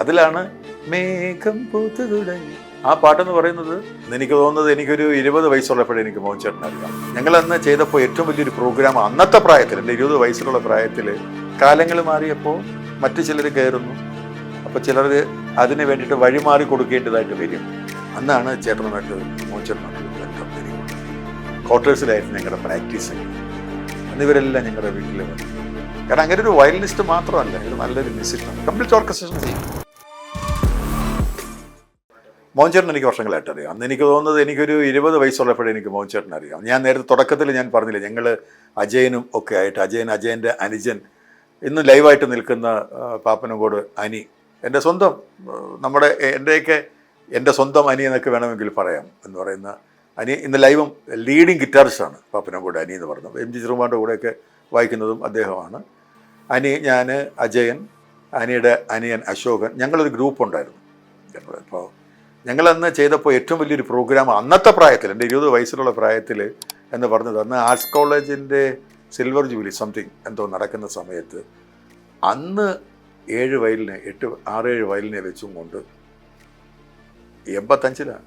അതിലാണ് മേഘം പൂത്തു തുടങ്ങി. ആ പാട്ടെന്ന് പറയുന്നത് എനിക്ക് തോന്നുന്നത് എനിക്കൊരു 20 വയസ്സുള്ളപ്പോഴേ എനിക്ക് മോഹൻചേട്ടൻ അറിയാം. ഞങ്ങൾ അന്ന് ചെയ്തപ്പോൾ ഏറ്റവും വലിയൊരു പ്രോഗ്രാം അന്നത്തെ പ്രായത്തിൽ, എൻ്റെ 20 വയസ്സിലുള്ള പ്രായത്തിൽ, കാലങ്ങൾ മാറിയപ്പോൾ മറ്റു ചിലർ കയറുന്നു, അപ്പോൾ ചിലർ അതിന് വേണ്ടിയിട്ട് വഴിമാറി കൊടുക്കേണ്ടതായിട്ട് വരും. അന്നാണ് ചേട്ടനുമായിട്ട് മോഹൻചേട്ടനുമായിട്ട് ബന്ധം. ക്വാർട്ടേഴ്സിലായിരുന്നു ഞങ്ങളുടെ പ്രാക്ടീസ്. അന്ന് ഇവരെല്ലാം ഞങ്ങളുടെ വീട്ടിൽ വന്നു. കാരണം അങ്ങനെ ഒരു വയലിനിസ്റ്റ് മാത്രമല്ല, ഇത് നല്ലൊരു മ്യൂസിഷ്യനാണ്. കംപ്ലീറ്റ് ഓർക്കസ്ട്രേഷൻ ചെയ്യും. മോഹൻചേട്ടൻ എനിക്ക് വർഷങ്ങളായിട്ട് അറിയാം. അന്ന് എനിക്ക് തോന്നുന്നത് എനിക്കൊരു 20 വയസ്സുള്ളപ്പോഴേ എനിക്ക് മോഹൻചേട്ടൻ അറിയാം. ഞാൻ നേരത്തെ തുടക്കത്തിൽ ഞാൻ പറഞ്ഞില്ല, ഞങ്ങൾ അജയനും ഒക്കെ ആയിട്ട്, അജയൻ്റെ അനുജൻ, ഇന്ന് ലൈവായിട്ട് നിൽക്കുന്ന പാപ്പനംകോട് അനി, എൻ്റെ സ്വന്തം, എൻ്റെ സ്വന്തം അനി എന്നൊക്കെ വേണമെങ്കിൽ പറയാം എന്ന് പറയുന്ന അനി ഇന്ന് ലൈവും ലീഡിങ് ഗിറ്റാറിസ്റ്റാണ് പാപ്പനംകോട് അനി എന്ന് പറയുന്നത്. എം ജി ചെറുമാൻ്റെ കൂടെയൊക്കെ വായിക്കുന്നതും അദ്ദേഹമാണ്. അനി, ഞാൻ, അജയൻ, അനിയുടെ അനിയൻ അശോകൻ, ഞങ്ങളൊരു ഗ്രൂപ്പ് ഉണ്ടായിരുന്നു. അപ്പോൾ ഞങ്ങളന്ന് ചെയ്തപ്പോൾ ഏറ്റവും വലിയൊരു പ്രോഗ്രാം അന്നത്തെ പ്രായത്തിൽ, എൻ്റെ 20 വയസ്സിലുള്ള പ്രായത്തിൽ എന്ന് പറഞ്ഞത്, അന്ന് ആർട്സ് കോളേജിൻ്റെ സിൽവർ ജൂബിലി സംതിങ് എന്തോ നടക്കുന്ന സമയത്ത് അന്ന് 6 വയലിനെ വെച്ചും കൊണ്ട് 85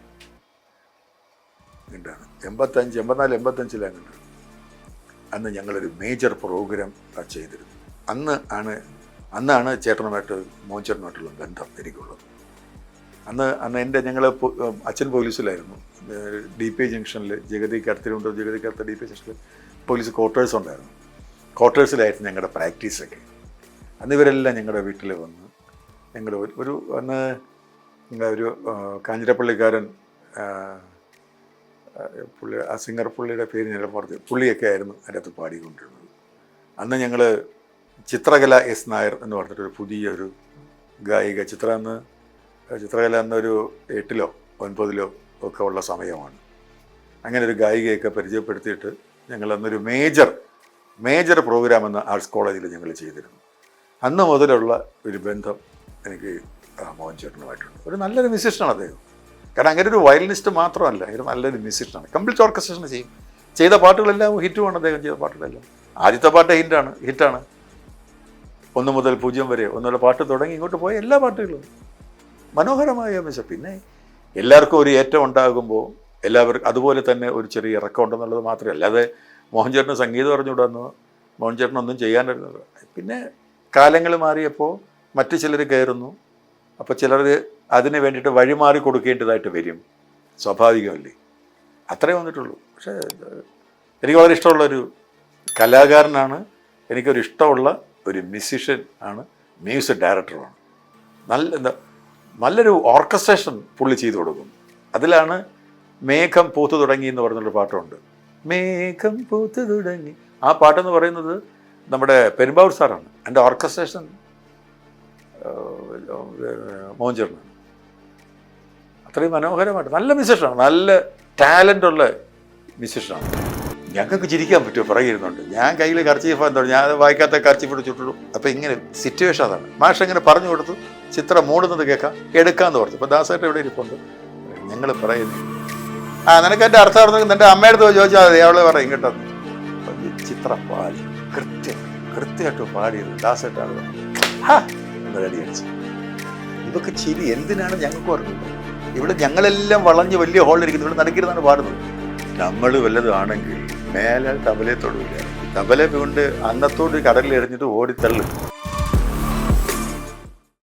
ഉണ്ടാണ്, 85 അന്ന് ഞങ്ങളൊരു മേജർ പ്രോഗ്രാം ചെയ്തിരുന്നു. അന്നാണ് ചേട്ടനുമായിട്ട് മോഹൻചേട്ടനുമായിട്ടുള്ള ബന്ധം എനിക്കുള്ളത്. അന്ന് ഞങ്ങൾ അച്ഛൻ പോലീസിലായിരുന്നു. DP ജംഗ്ഷനിൽ ജഗതിക്കടുത്ത് DP ജംഗ്ഷനിൽ പോലീസ് ക്വാർട്ടേഴ്സ് ഉണ്ടായിരുന്നു. ക്വാർട്ടേഴ്സിലായിരുന്നു ഞങ്ങളുടെ പ്രാക്ടീസൊക്കെ. അന്ന് ഇവരെല്ലാം ഞങ്ങളുടെ വീട്ടിൽ വന്ന് അന്ന് ഒരു കാഞ്ഞിരപ്പള്ളിക്കാരൻ ആ സിംഗർ, പുള്ളിയുടെ പേര് ഞാൻ പറഞ്ഞു, പുള്ളിയൊക്കെ ആയിരുന്നു അതിനകത്ത് പാടിക്കൊണ്ടിരുന്നത്. അന്ന് ഞങ്ങൾ ചിത്രകല എസ് നായർ എന്ന് പറഞ്ഞിട്ടൊരു പുതിയൊരു ഗായിക, ചിത്രകല എന്നൊരു 8ലോ 9ലോ ഒക്കെ ഉള്ള സമയമാണ്. അങ്ങനെ ഒരു ഗായികയൊക്കെ പരിചയപ്പെടുത്തിയിട്ട് ഞങ്ങൾ അന്നൊരു മേജർ പ്രോഗ്രാം എന്ന ആർട്സ് കോളേജിൽ ഞങ്ങൾ ചെയ്തിരുന്നു. അന്ന് മുതലുള്ള ഒരു ബന്ധം എനിക്ക് മോഹൻചേട്ടനുമായിട്ടുണ്ട്. ഒരു നല്ലൊരു മ്യൂസിഷ്യനാണ് അദ്ദേഹം. കാരണം അങ്ങനെ ഒരു വയലിനിസ്റ്റ് മാത്രമല്ല, ഇത് നല്ലൊരു മ്യൂസിഷ്യനാണ്. കംപ്ലീറ്റ് ഓർക്കസ്ട്രേഷൻ ചെയ്യും. ചെയ്ത പാട്ടുകളെല്ലാം ഹിറ്റുമാണ്. അദ്ദേഹം ചെയ്ത പാട്ടുകളെല്ലാം, ആദ്യത്തെ പാട്ട് ഹിറ്റാണ്. 1 മുതൽ 0 വരെ, 1 മുതൽ പാട്ട് തുടങ്ങി ഇങ്ങോട്ട് പോയ എല്ലാ പാട്ടുകളും മനോഹരമായ മിശ. പിന്നെ എല്ലാവർക്കും ഒരു ഏറ്റവും ഉണ്ടാകുമ്പോൾ എല്ലാവർക്കും അതുപോലെ തന്നെ ഒരു ചെറിയ ഇറക്കം ഉണ്ടെന്നുള്ളത് മാത്രമേ. അല്ലാതെ മോഹൻചേട്ടന് സംഗീതം അറിഞ്ഞുകൂടാന്നോ, മോഹൻചേട്ടനൊന്നും ചെയ്യാനറിയുന്നത്. പിന്നെ കാലങ്ങൾ മാറിയപ്പോൾ മറ്റു ചിലർ കയറുന്നു, അപ്പോൾ ചിലർ അതിന് വേണ്ടിയിട്ട് വഴിമാറി കൊടുക്കേണ്ടതായിട്ട് വരും. സ്വാഭാവികമല്ലേ, അത്രേ വന്നിട്ടുള്ളൂ. പക്ഷേ എനിക്ക് വളരെ ഇഷ്ടമുള്ളൊരു കലാകാരനാണ്, എനിക്കൊരു ഇഷ്ടമുള്ള ഒരു മ്യൂസിഷ്യൻ ആണ്, മ്യൂസിക് ഡയറക്ടറാണ്. നല്ലൊരു ഓർക്കസ്ട്രേഷൻ പുള്ളി ചെയ്തു കൊടുക്കും. അതിലാണ് മേഘം പൂത്തു തുടങ്ങി എന്ന് പറയുന്നൊരു പാട്ടുണ്ട്. മേഘം പൂത്തു തുടങ്ങി. ആ പാട്ടെന്ന് പറയുന്നത് നമ്മുടെ പെരുമ്പാവൂർ സാറാണ്. എൻ്റെ ഓർക്കസ്ട്രേഷൻ മോഹൻചേട്ടനാണ്. അത്രയും മനോഹരമായിട്ട് നല്ല മ്യൂസിഷ്യനാണ്, നല്ല ടാലൻ്റുള്ള മ്യൂസിഷ്യനാണ്. ഞങ്ങൾക്ക് ചിരിക്കാൻ പറ്റുമോ പറയുന്നുണ്ട്. ഞാൻ കയ്യിൽ കർച്ചീഫ് എന്തോ, ഞാൻ വായിക്കാത്ത കർച്ചീഫ് ചുട്ടുള്ളൂ. അപ്പോൾ ഇങ്ങനെ സിറ്റുവേഷൻ അതാണ്. മാഷ് ഇങ്ങനെ പറഞ്ഞു കൊടുത്തു, ചിത്രം മൂടുന്നത് എടുക്കാമെന്ന് പറഞ്ഞു. ഇപ്പോൾ ദാസേട്ടൻ ഇവിടെ ഇരിപ്പുണ്ട്. ഞങ്ങൾ പറയുന്നു, നിനക്ക് എൻ്റെ അർത്ഥം അറിഞ്ഞു, എൻ്റെ അമ്മയുടെ ചോദിച്ചാൽ മതി, അവളെ പറയും കേട്ടോ. ചിത്രം പാടി കൃത്യമായിട്ട് പാടിയത് ദാസേട്ടാണ്. എന്നൊരടി അടിച്ചു. ഇതൊക്കെ ചിരി എന്തിനാണ് ഞങ്ങൾക്ക് പറഞ്ഞത്? ഇവിടെ ഞങ്ങളെല്ലാം വളഞ്ഞ് വലിയ ഹോളിലിരിക്കുന്നു, ഇവിടെ നടക്കരുതാണ് പാടുന്നത്. നമ്മൾ വല്ലതും ആണെങ്കിൽ മേലെ തബലയെ തൊടില്ല. തബല കൊണ്ട് അന്നത്തോട് കടലിൽ എറിഞ്ഞിട്ട് ഓടിത്തള്ളും.